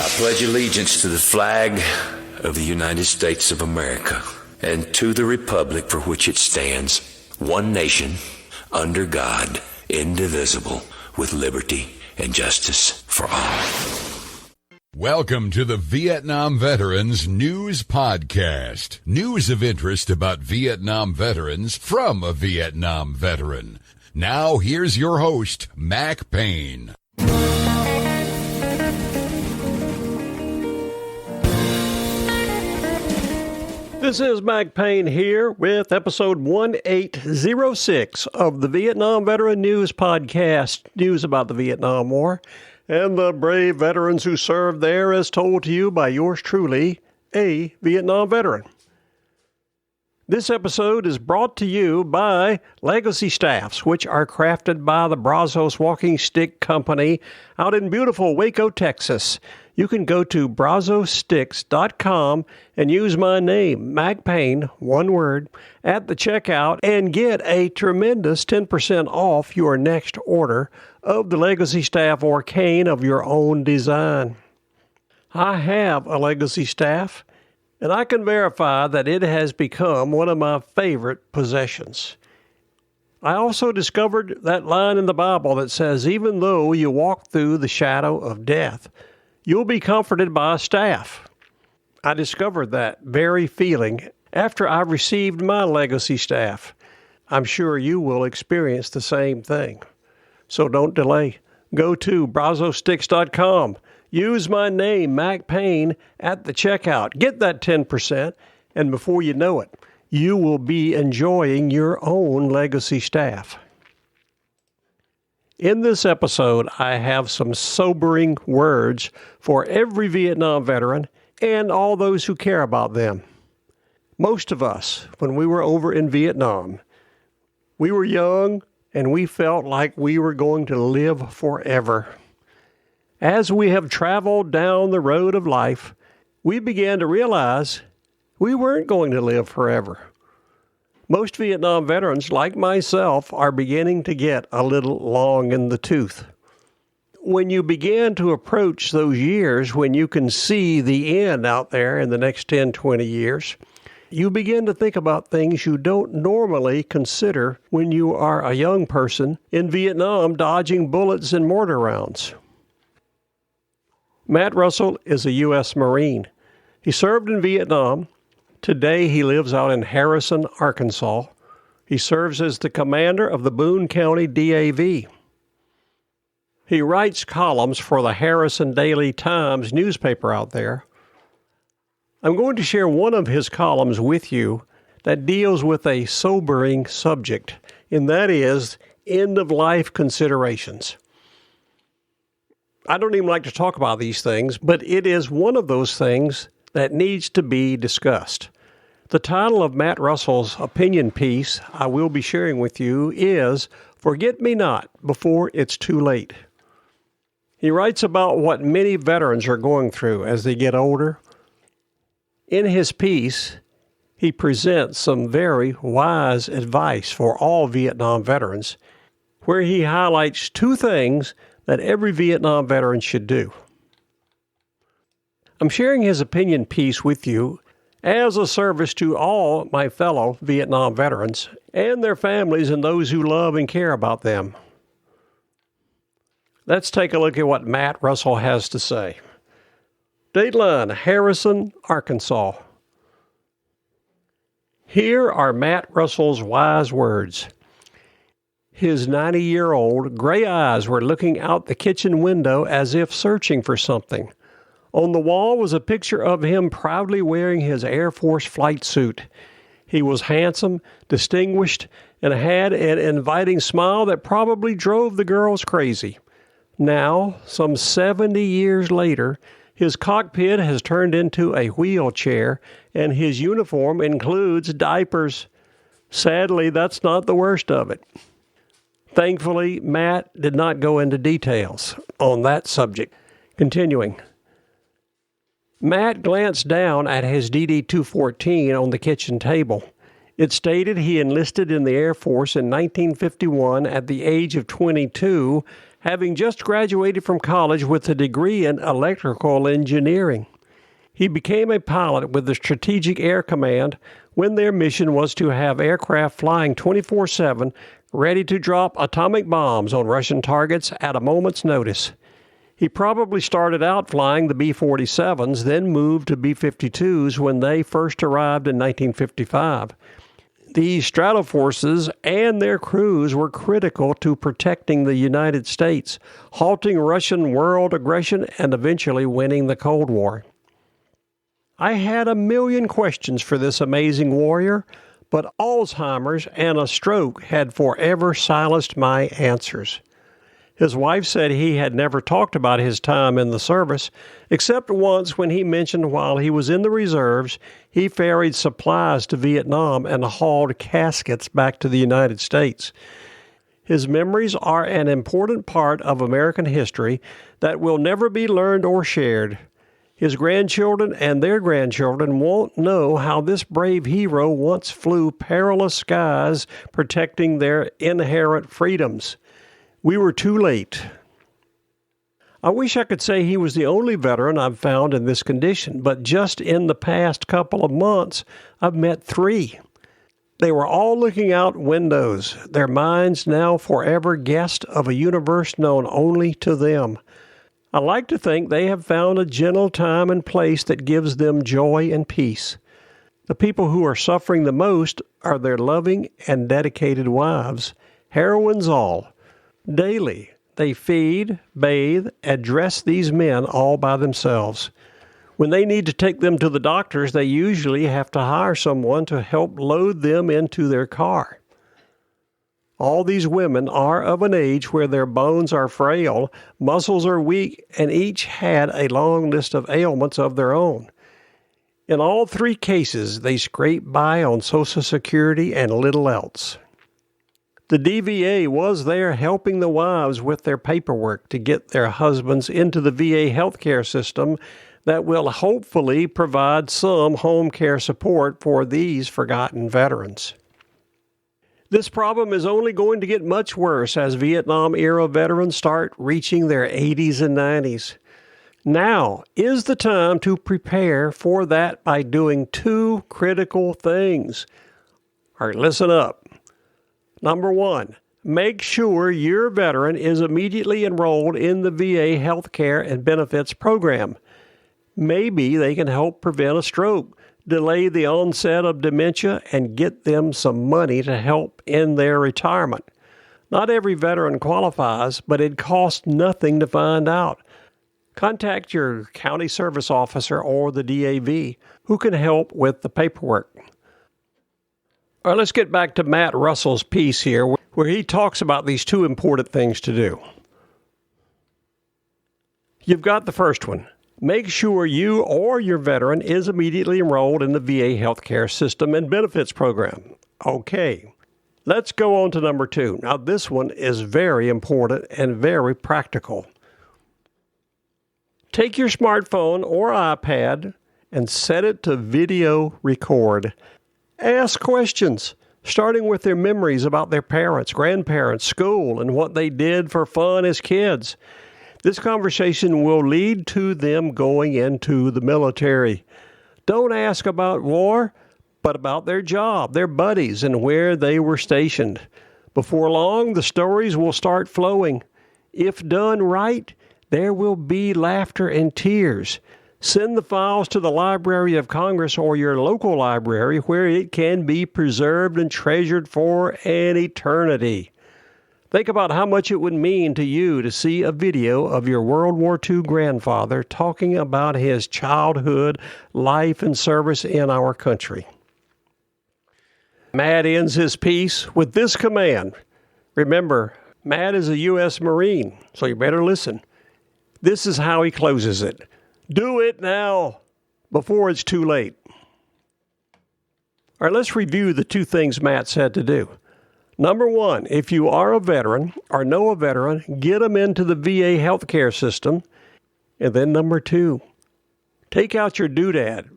pledge allegiance to the flag of the United States of America and to the republic for which it stands, one nation, under God, indivisible, with liberty and justice for all. Welcome to the Vietnam Veterans News Podcast. News of interest about Vietnam veterans from a Vietnam veteran. Now, here's your host, Mac Payne. This is Mac Payne here with episode 1806 of the Vietnam Veteran News Podcast, news about the Vietnam War and the brave veterans who served there, as told to you by yours truly, a Vietnam veteran. This episode is brought to you by Legacy Staffs, which are crafted by the Brazos Walking Stick Company out in beautiful Waco, Texas. You can go to brazosticks.com and use my name, Mac Payne, one word, at the checkout and get a tremendous 10% off your next order of the Legacy Staff or cane of your own design. I have a Legacy Staff, and I can verify that it has become one of my favorite possessions. I also discovered that line in the Bible that says, even though you walk through the shadow of death, you'll be comforted by a staff. I discovered that very feeling after I received my Legacy Staff. I'm sure you will experience the same thing. So don't delay. Go to brazosticks.com. Use my name, Mac Payne, at the checkout. Get that 10%, and before you know it, you will be enjoying your own Legacy Staff. In this episode, I have some sobering words for every Vietnam veteran and all those who care about them. Most of us, when we were over in Vietnam, we were young and we felt like we were going to live forever. As we have traveled down the road of life, we began to realize we weren't going to live forever. Most Vietnam veterans, like myself, are beginning to get a little long in the tooth. When you begin to approach those years when you can see the end out there in the next 10, 20 years, you begin to think about things you don't normally consider when you are a young person in Vietnam dodging bullets and mortar rounds. Matt Russell is a U.S. Marine. He served in Vietnam. Today, he lives out in Harrison, Arkansas. He serves as the commander of the Boone County DAV. He writes columns for the Harrison Daily Times newspaper out there. I'm going to share one of his columns with you that deals with a sobering subject, and that is end-of-life considerations. I don't even like to talk about these things, but it is one of those things that needs to be discussed. The title of Matt Russell's opinion piece I will be sharing with you is Forget Me Not Before It's Too Late. He writes about what many veterans are going through as they get older. In his piece, he presents some very wise advice for all Vietnam veterans, where he highlights two things that every Vietnam veteran should do. I'm sharing his opinion piece with you as a service to all my fellow Vietnam veterans and their families and those who love and care about them. Let's take a look at what Matt Russell has to say. Dateline, Harrison, Arkansas. Here are Matt Russell's wise words. His 90-year-old gray eyes were looking out the kitchen window as if searching for something. On the wall was a picture of him proudly wearing his Air Force flight suit. He was handsome, distinguished, and had an inviting smile that probably drove the girls crazy. Now, some 70 years later, his cockpit has turned into a wheelchair, and his uniform includes diapers. Sadly, that's not the worst of it. Thankfully, Matt did not go into details on that subject. Continuing. Matt glanced down at his DD-214 on the kitchen table. It stated he enlisted in the Air Force in 1951 at the age of 22, having just graduated from college with a degree in electrical engineering. He became a pilot with the Strategic Air Command when their mission was to have aircraft flying 24/7, ready to drop atomic bombs on Russian targets at a moment's notice. He probably started out flying the B-47s, then moved to B-52s when they first arrived in 1955. These stratoforces and their crews were critical to protecting the United States, halting Russian world aggression, and eventually winning the Cold War. I had a million questions for this amazing warrior, but Alzheimer's and a stroke had forever silenced my answers. His wife said he had never talked about his time in the service, except once when he mentioned while he was in the reserves, he ferried supplies to Vietnam and hauled caskets back to the United States. His memories are an important part of American history that will never be learned or shared. His grandchildren and their grandchildren won't know how this brave hero once flew perilous skies protecting their inherent freedoms. We were too late. I wish I could say he was the only veteran I've found in this condition, but just in the past couple of months, I've met 3. They were all looking out windows, their minds now forever guests of a universe known only to them. I like to think they have found a gentle time and place that gives them joy and peace. The people who are suffering the most are their loving and dedicated wives, heroines all. Daily, they feed, bathe, and dress these men all by themselves. When they need to take them to the doctors, they usually have to hire someone to help load them into their car. All these women are of an age where their bones are frail, muscles are weak, and each had a long list of ailments of their own. In all 3 cases, they scrape by on Social Security and little else. The DVA was there helping the wives with their paperwork to get their husbands into the VA healthcare system that will hopefully provide some home care support for these forgotten veterans. This problem is only going to get much worse as Vietnam-era veterans start reaching their 80s and 90s. Now is the time to prepare for that by doing 2 critical things. All right, listen up. Number 1, make sure your veteran is immediately enrolled in the VA healthcare and benefits program. Maybe they can help prevent a stroke, delay the onset of dementia, and get them some money to help in their retirement. Not every veteran qualifies, but it costs nothing to find out. Contact your county service officer or the DAV, who can help with the paperwork. All right, let's get back to Matt Russell's piece here, where he talks about these 2 important things to do. You've got the first one. Make sure you or your veteran is immediately enrolled in the VA healthcare system and benefits program. Okay, let's go on to number 2. Now, this one is very important and very practical. Take your smartphone or iPad and set it to video record. Ask questions, starting with their memories about their parents, grandparents, school, and what they did for fun as kids. This conversation will lead to them going into the military. Don't ask about war, but about their job, their buddies, and where they were stationed. Before long, the stories will start flowing. If done right, there will be laughter and tears. Send the files to the Library of Congress or your local library where it can be preserved and treasured for an eternity. Think about how much it would mean to you to see a video of your World War II grandfather talking about his childhood, life, and service in our country. Matt ends his piece with this command. Remember, Matt is a U.S. Marine, so you better listen. This is how he closes it. Do it now, before it's too late. All right, let's review the 2 things Matt said to do. Number 1, if you are a veteran or know a veteran, get them into the VA healthcare system. And then number 2, take out your doodad.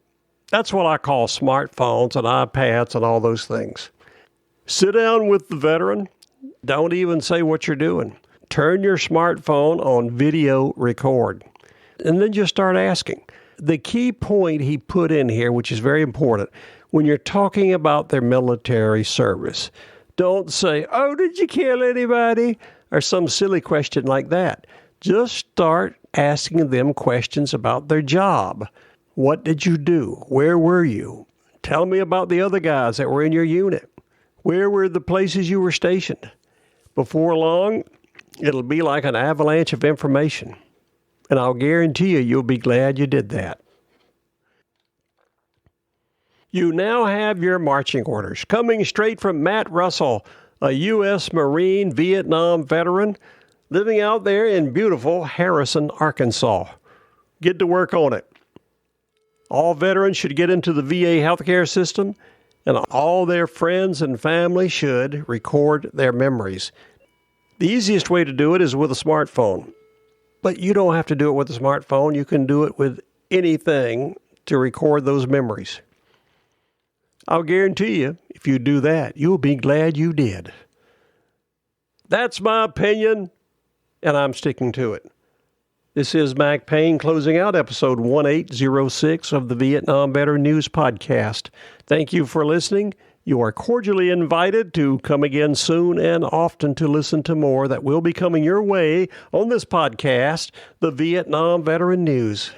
That's what I call smartphones and iPads and all those things. Sit down with the veteran. Don't even say what you're doing. turn your smartphone on video record. And then just start asking. The key point he put in here, which is very important, when you're talking about their military service, don't say, "Oh, did you kill anybody?" or some silly question like that. Just start asking them questions about their job. What did you do? Where were you? Tell me about the other guys that were in your unit. Where were the places you were stationed? Before long, it'll be like an avalanche of information. And I'll guarantee you'll be glad you did that. You now have your marching orders coming straight from Matt Russell, a U.S. Marine Vietnam veteran living out there in beautiful Harrison, Arkansas. Get to work on it. All veterans should get into the VA healthcare system, and all their friends and family should record their memories. The easiest way to do it is with a smartphone. But you don't have to do it with a smartphone. You can do it with anything to record those memories. I'll guarantee you, if you do that, you'll be glad you did. That's my opinion, and I'm sticking to it. This is Mac Payne closing out episode 1806 of the Vietnam Veteran News Podcast. Thank you for listening. You are cordially invited to come again soon and often to listen to more that will be coming your way on this podcast, the Vietnam Veteran News.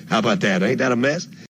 How about that? Ain't that a mess?